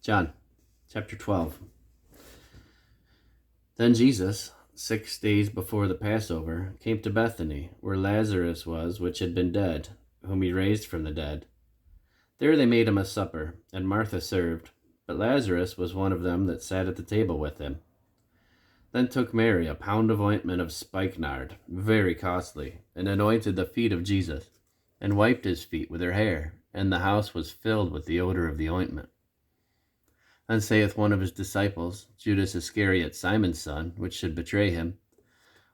John chapter 12. Then Jesus, 6 days before the Passover, came to Bethany, where Lazarus was, which had been dead, whom he raised from the dead. There they made him a supper, and Martha served, but Lazarus was one of them that sat at the table with him. Then took Mary a pound of ointment of spikenard, very costly, and anointed the feet of Jesus, and wiped his feet with her hair, and the house was filled with the odor of the ointment. Then saith one of his disciples, Judas Iscariot, Simon's son, which should betray him,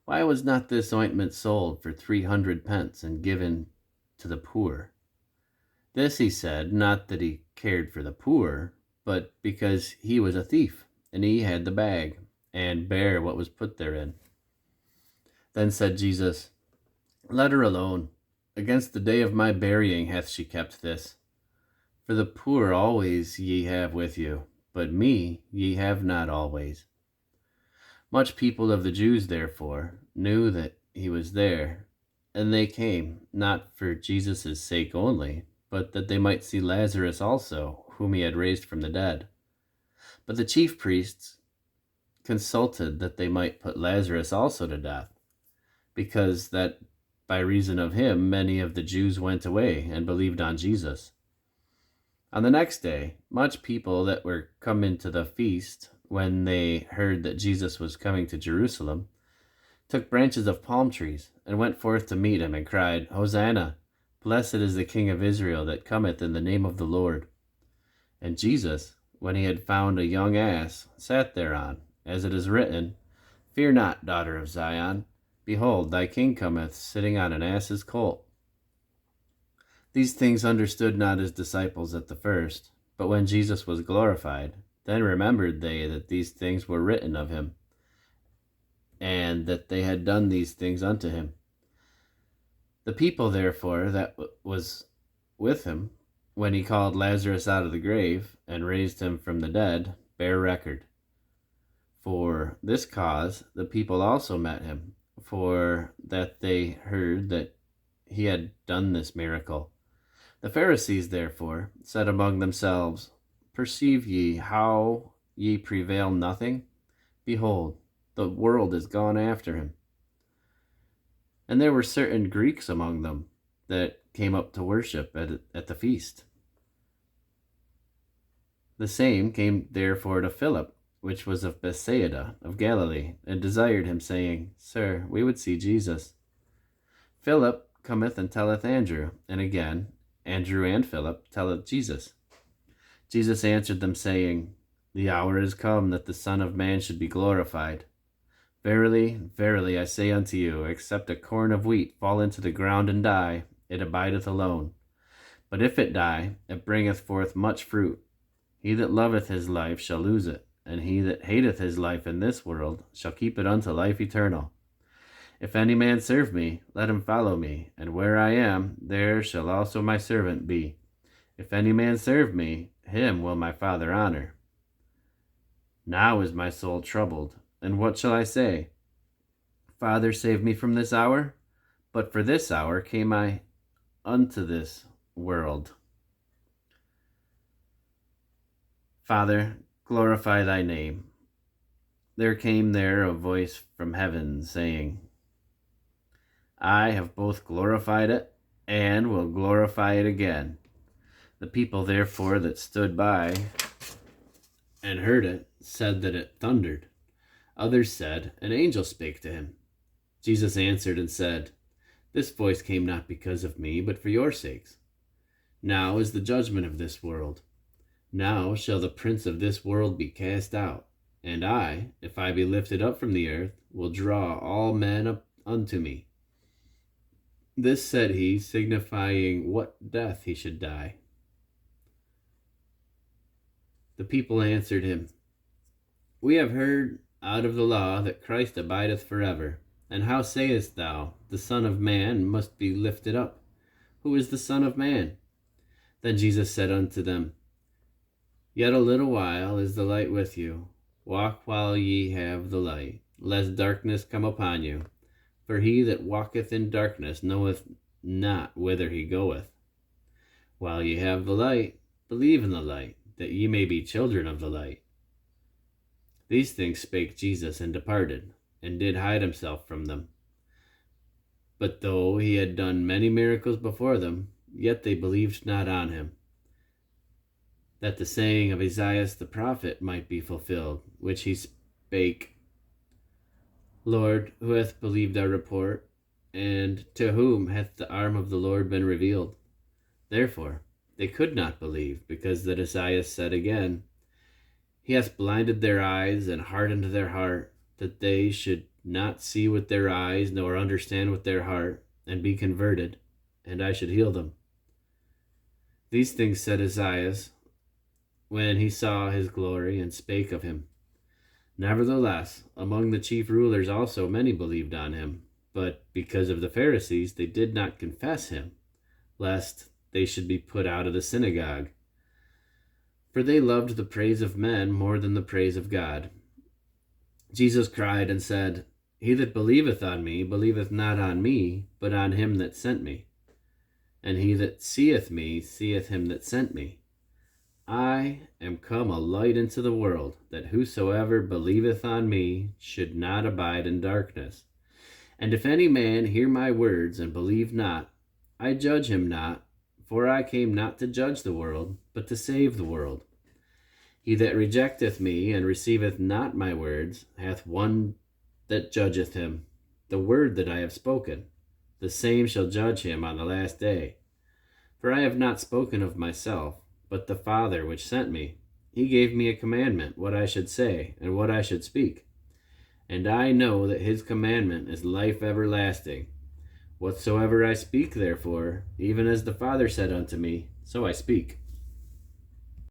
Why was not this ointment sold for 300 pence and given to the poor? This he said, not that he cared for the poor, but because he was a thief, and he had the bag, and bare what was put therein. Then said Jesus, Let her alone. Against the day of my burying hath she kept this. For the poor always ye have with you, but me ye have not always. Much people of the Jews, therefore, knew that he was there, and they came, not for Jesus' sake only, but that they might see Lazarus also, whom he had raised from the dead. But the chief priests consulted that they might put Lazarus also to death, because that by reason of him many of the Jews went away and believed on Jesus. On the next day, much people that were come into the feast, when they heard that Jesus was coming to Jerusalem, took branches of palm trees, and went forth to meet him, and cried, Hosanna! Blessed is the King of Israel that cometh in the name of the Lord. And Jesus, when he had found a young ass, sat thereon, as it is written, Fear not, daughter of Zion. Behold, thy king cometh, sitting on an ass's colt. These things understood not his disciples at the first, but when Jesus was glorified, then remembered they that these things were written of him, and that they had done these things unto him. The people, therefore, that was with him, when he called Lazarus out of the grave, and raised him from the dead, bear record. For this cause the people also met him, for that they heard that he had done this miracle. The Pharisees, therefore, said among themselves, Perceive ye how ye prevail nothing? Behold, the world is gone after him. And there were certain Greeks among them that came up to worship at the feast. The same came therefore to Philip, which was of Bethsaida of Galilee, and desired him, saying, Sir, we would see Jesus. Philip cometh and telleth Andrew, and again Andrew and Philip telleth Jesus. Jesus answered them, saying, The hour is come that the Son of Man should be glorified. Verily, verily, I say unto you, except a corn of wheat fall into the ground and die, it abideth alone. But if it die, it bringeth forth much fruit. He that loveth his life shall lose it, and he that hateth his life in this world shall keep it unto life eternal. If any man serve me, let him follow me, and where I am, there shall also my servant be. If any man serve me, him will my Father honor. Now is my soul troubled, and what shall I say? Father, save me from this hour? But for this hour came I unto this world. Father, glorify thy name. There came there a voice from heaven, saying, I have both glorified it, and will glorify it again. The people therefore that stood by and heard it said that it thundered. Others said, An angel spake to him. Jesus answered and said, This voice came not because of me, but for your sakes. Now is the judgment of this world. Now shall the prince of this world be cast out. And I, if I be lifted up from the earth, will draw all men up unto me. This said he, signifying what death he should die. The people answered him, We have heard out of the law that Christ abideth forever. And how sayest thou, the Son of Man must be lifted up? Who is the Son of Man? Then Jesus said unto them, Yet a little while is the light with you. Walk while ye have the light, lest darkness come upon you. For he that walketh in darkness knoweth not whither he goeth. While ye have the light, believe in the light, that ye may be children of the light. These things spake Jesus, and departed, and did hide himself from them. But though he had done many miracles before them, yet they believed not on him, that the saying of Isaiah the prophet might be fulfilled, which he spake, Lord, who hath believed our report? And to whom hath the arm of the Lord been revealed? Therefore they could not believe, because that Isaiah said again, He hath blinded their eyes and hardened their heart, that they should not see with their eyes, nor understand with their heart, and be converted, and I should heal them. These things said Isaiah when he saw his glory, and spake of him. Nevertheless, among the chief rulers also many believed on him, but because of the Pharisees they did not confess him, lest they should be put out of the synagogue. For they loved the praise of men more than the praise of God. Jesus cried and said, He that believeth on me believeth not on me, but on him that sent me. And he that seeth me seeth him that sent me. I am come a light into the world, that whosoever believeth on me should not abide in darkness. And if any man hear my words and believe not, I judge him not, for I came not to judge the world, but to save the world. He that rejecteth me and receiveth not my words hath one that judgeth him. The word that I have spoken, the same shall judge him on the last day. For I have not spoken of myself, but the Father which sent me. He gave me a commandment, what I should say, and what I should speak. And I know that his commandment is life everlasting. Whatsoever I speak, therefore, even as the Father said unto me, so I speak.